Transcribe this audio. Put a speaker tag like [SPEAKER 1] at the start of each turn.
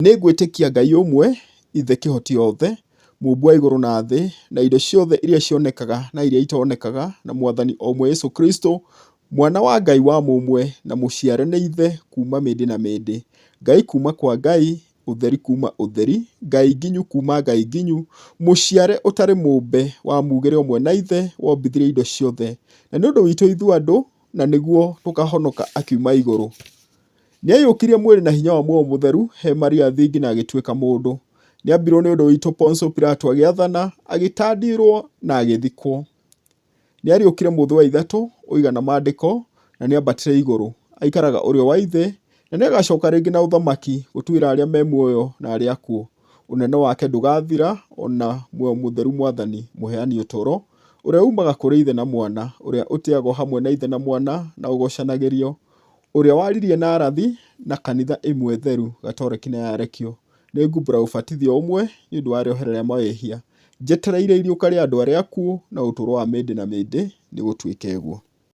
[SPEAKER 1] Nĩngwĩtĩkia Ngai ũmwe, Ithe kĩhoti othe, Mũmbi wa igũrũ na thĩ, na indo ciothe iria cionekaga na iria itonekaga, na Mwathani o ũmwe Yesu Kristo, Mwana wa Ngai wa mũmwe, na mũciare nĩ Ithe kuuma mĩndĩ na mĩndĩ. Ngai kuuma kwa Ngai, ũtheri kuuma ũtheri, Ngai nginyu kuuma Ngai nginyu, mũciare ũtarĩ mũmbe wa mugĩre ũmwe na Ithe, wombithirie indo ciothe. Na nĩ ũndũ witũ ithuĩ andũ, na nĩguo tũkahonoka akiuma igũrũ. Nĩaiyũkirie mwĩrĩ na hinya wa Muoyo Mũtheru he Maria thingi na agĩtuĩka mũndũ. Nĩambirwo nĩ ũndũ witũ Ponso Pilato agĩathana, agĩtandirwo na agĩthikwo. Nĩariũkire mũthĩ wa ithatũ, oigana maandĩko, na nĩambatire igũrũ. Aikaraga ũrĩo wa Ithe, na nĩagacoka rĩngĩ na ũthamaki gũtuĩra arĩa me muoyo na arĩa akuũ. Ũnene wake ndũgathira, ona Muoyo Mũtheru Mwathani, mũheani ũtũũro, ũrĩa umaga kũrĩ Ithe na Mwana, ũrĩa ũtĩĩagwo hamwe na Ithe na Mwana, na ũgoocanagĩrio, ũrĩa waririe na arathi, na kanitha ĩmwe theru gatoleki na yarekio. Nĩngumbũra ũbatithio ũmwe nĩ ũndũ wa rĩoherero rĩa mawĩhia. Njetereire iriũka rĩa andũ arĩa akuũ na ũtũũro wa mĩndĩ na mĩndĩ, nĩ gũtuĩke ũguo.